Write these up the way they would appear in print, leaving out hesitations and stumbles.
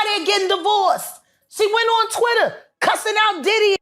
why they're getting divorced. She went on Twitter cussing out Diddy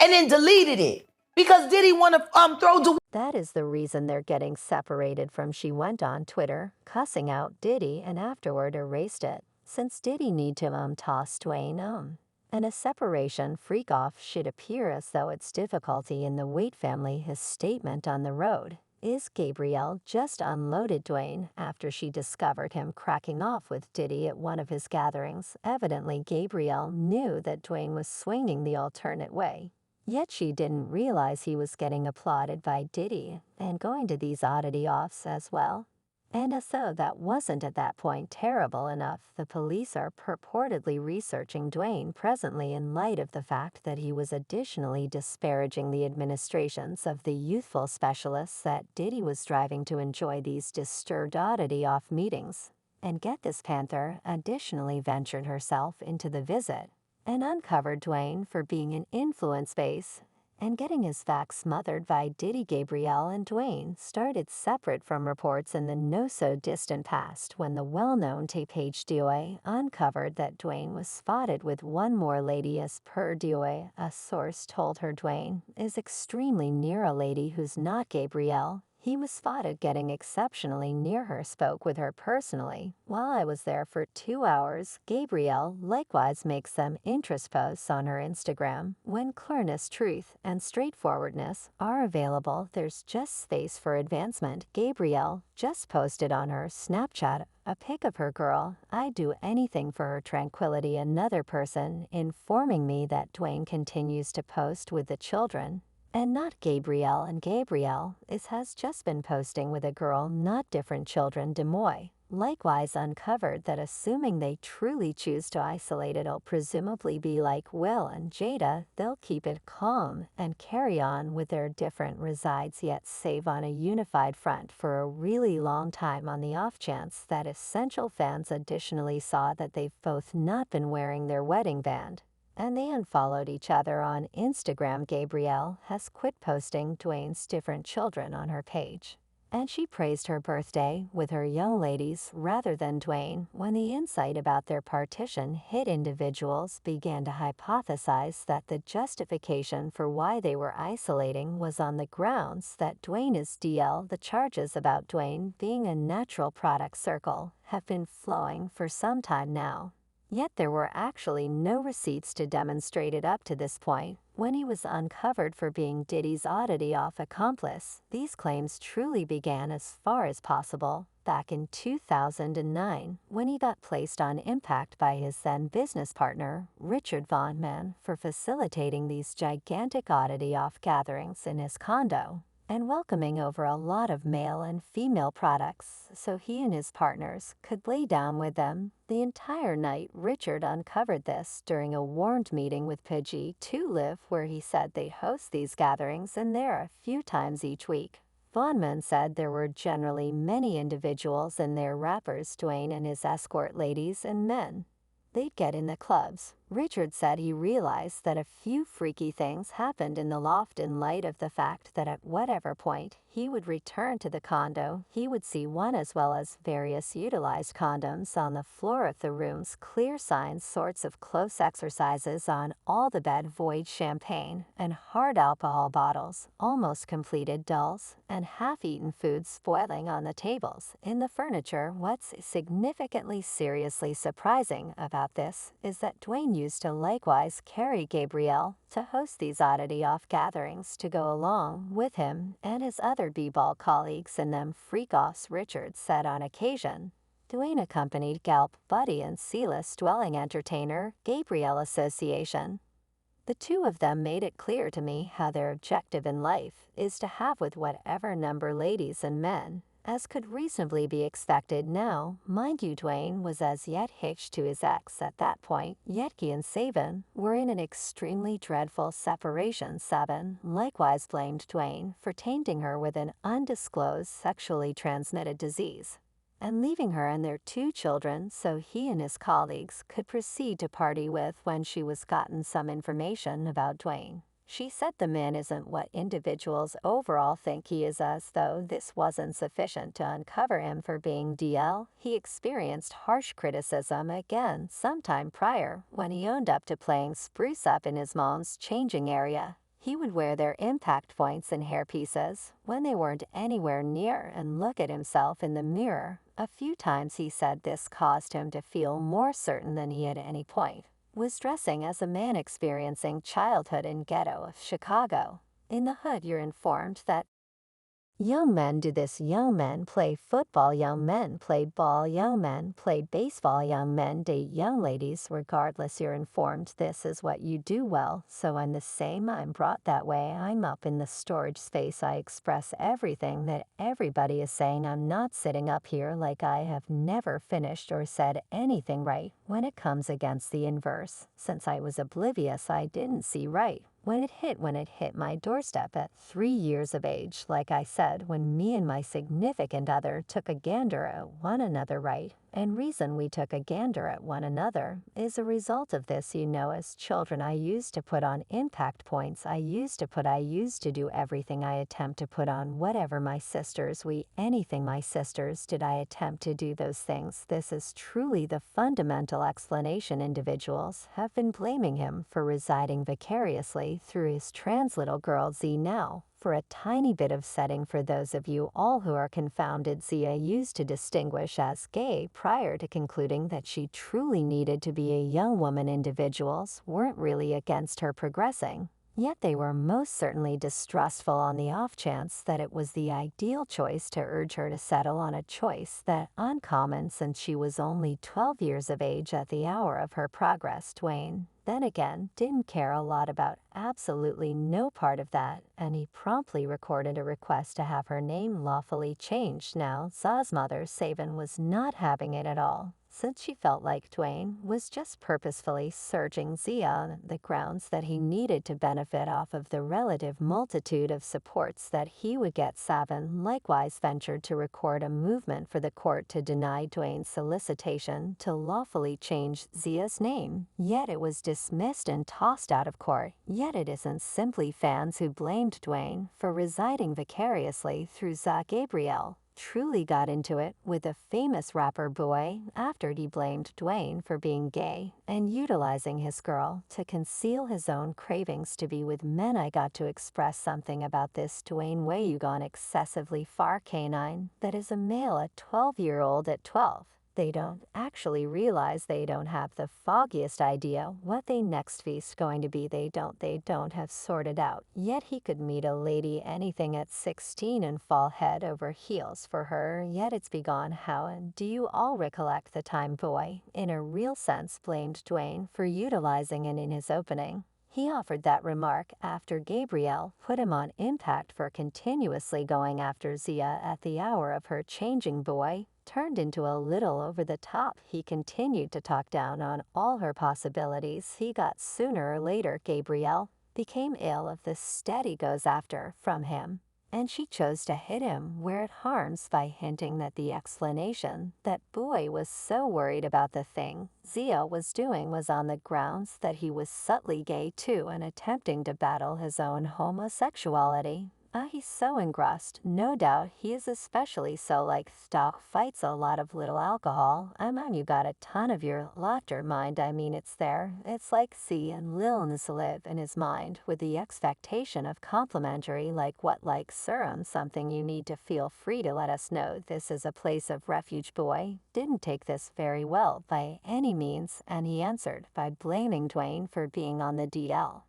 and then deleted it because Diddy want to throw Dwayne. That is the reason they're getting separated from. She went on Twitter, cussing out Diddy, and afterward erased it, since Diddy need to toss Dwayne. And a separation freak-off should appear as though it's difficulty in the Wait family. His statement on the road is Gabrielle just unloaded Dwayne after she discovered him cracking off with Diddy at one of his gatherings. Evidently, Gabrielle knew that Dwayne was swinging the alternate way. Yet she didn't realize he was getting applauded by Diddy and going to these oddity offs as well. And as though that wasn't at that point terrible enough, the police are purportedly researching Dwayne presently in light of the fact that he was additionally disparaging the administrations of the youthful specialists that Diddy was driving to enjoy these disturbed oddity off meetings. And get this, Panther additionally ventured herself into the visit and uncovered Dwayne for being an influence base and getting his facts smothered by Diddy. Gabrielle and Dwayne started separate from reports in the no-so-distant past when the well-known tape page DOA uncovered that Dwayne was spotted with one more lady. As per DOA, a source told her Dwayne is extremely near a lady who's not Gabrielle. He was spotted getting exceptionally near her, spoke with her personally. While I was there for 2 hours, Gabrielle likewise makes some interest posts on her Instagram. When clearness, truth, and straightforwardness are available, there's just space for advancement. Gabrielle just posted on her Snapchat a pic of her girl. I'd do anything for her tranquility. Another person informing me that Dwayne continues to post with the children and not Gabrielle, and Gabrielle has just been posting with a girl, not different children. Demoy likewise uncovered that assuming they truly choose to isolate, it'll presumably be like Will and Jada. They'll keep it calm and carry on with their different resides, yet save on a unified front for a really long time on the off chance that essential fans additionally saw that they've both not been wearing their wedding band, and they unfollowed each other on Instagram. Gabrielle has quit posting Dwayne's different children on her page, and she praised her birthday with her young ladies rather than Dwayne. When the insight about their partition hit, individuals began to hypothesize that the justification for why they were isolating was on the grounds that Dwayne is DL. The charges about Dwayne being a natural product circle have been flowing for some time now. Yet there were actually no receipts to demonstrate it up to this point, when he was uncovered for being Diddy's oddity off accomplice. These claims truly began, as far as possible, back in 2009, when he got placed on impact by his then business partner, Richard Von Mann, for facilitating these gigantic oddity off gatherings in his condo and welcoming over a lot of male and female products so he and his partners could lay down with them the entire night. Richard uncovered this during a warned meeting with Pidgey to Live, where he said they host these gatherings and there a few times each week. Von Mann said there were generally many individuals in there, rappers, Dwayne and his escort ladies and men they'd get in the clubs. Richard said he realized that a few freaky things happened in the loft in light of the fact that at whatever point he would return to the condo, he would see one as well as various utilized condoms on the floor of the rooms, clear signs, sorts of close exercises on all the bed, void champagne and hard alcohol bottles, almost completed dolls, and half-eaten foods spoiling on the tables, in the furniture. What's significantly seriously surprising about this is that Dwayne used to likewise carry Gabrielle to host these oddity off gatherings to go along with him and his other b-ball colleagues in them freak-offs. Richard said on occasion, Dwayne accompanied Galp, Buddy and C-list dwelling entertainer Gabrielle Association. The two of them made it clear to me how their objective in life is to have with whatever number ladies and men as could reasonably be expected. Now, mind you, Dwayne was as yet hitched to his ex at that point, yet he and Saban were in an extremely dreadful separation. Saban likewise blamed Dwayne for tainting her with an undisclosed sexually transmitted disease and leaving her and their 2 children so he and his colleagues could proceed to party with when she was gotten some information about Dwayne. She said the man isn't what individuals overall think he is, as though this wasn't sufficient to uncover him for being DL. He experienced harsh criticism again sometime prior when he owned up to playing spruce up in his mom's changing area. He would wear their impact points and hairpieces when they weren't anywhere near and look at himself in the mirror. A few times he said this caused him to feel more certain than he at any point was dressing as a man experiencing childhood in ghetto of Chicago. In the hood, you're informed that young men do this, young men play football, young men play ball, young men play baseball, young men date young ladies. Regardless, you're informed this is what you do well. So I'm the same, I'm brought that way, I'm up in the storage space, I express everything that everybody is saying. I'm not sitting up here like I have never finished or said anything right when it comes against the inverse. Since I was oblivious, I didn't see right when it hit my doorstep at 3 years of age. Like I said, when me and my significant other took a gander at one another, right? And reason we took a gander at one another is a result of this. As children, I used to put on impact points. I used to do everything I attempt to put on whatever my sisters, anything my sisters did, I attempt to do those things. This is truly the fundamental explanation. Individuals have been blaming him for residing vicariously through his trans little girl Z. Now, for a tiny bit of setting for those of you all who are confounded, Zaya used to distinguish as gay prior to concluding that she truly needed to be a young woman. Individuals weren't really against her progressing, yet they were most certainly distrustful on the off chance that it was the ideal choice to urge her to settle on a choice that uncommon since she was only 12 years of age at the hour of her progress. Dwayne, then again, didn't care a lot about absolutely no part of that, and he promptly recorded a request to have her name lawfully changed. Now, Za's mother, Savin, was not having it at all, since she felt like Dwayne was just purposefully searching Zia on the grounds that he needed to benefit off of the relative multitude of supports that he would get. Savin likewise ventured to record a movement for the court to deny Dwayne's solicitation to lawfully change Zia's name, yet it was dismissed and tossed out of court. Yet it isn't simply fans who blamed Dwayne for residing vicariously through Zaya. Gabrielle truly got into it with a famous rapper boy after he blamed Dwayne for being gay and utilizing his girl to conceal his own cravings to be with men. I got to express something about this, Dwayne, way you gone excessively far, canine. That is a male, a 12-year-old at 12. They don't actually realize, they don't have the foggiest idea what they next feast going to be. They don't have sorted out. Yet he could meet a lady anything at 16 and fall head over heels for her, yet it's begone. How and do you all recollect the time boy, in a real sense, blamed Dwayne for utilizing it in his opening? He offered that remark after Gabrielle put him on impact for continuously going after Zia at the hour of her changing. Boy turned into a little over the top. He continued to talk down on all her possibilities. He got sooner or later Gabrielle became ill of the steady goes after from him, and she chose to hit him where it harms by hinting that the explanation that boy was so worried about the thing Zia was doing was on the grounds that he was subtly gay too and attempting to battle his own homosexuality. He's so engrossed, no doubt he is especially so, like stock fights a lot of little alcohol. You got a ton of your laughter mind, it's there. It's like C and Lil's live in his mind with the expectation of complimentary like what, like serum, something you need to feel free to let us know this is a place of refuge. Boy didn't take this very well by any means, and he answered by blaming Dwayne for being on the DL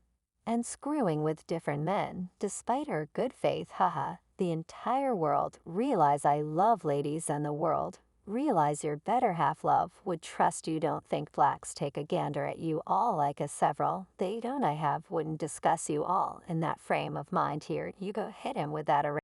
and screwing with different men, despite her good faith. Haha. The entire world realize I love ladies, and the world realize your better half love would trust you. Don't think blacks take a gander at you all like a several. They don't. I have wouldn't discuss you all in that frame of mind here. You go hit him with that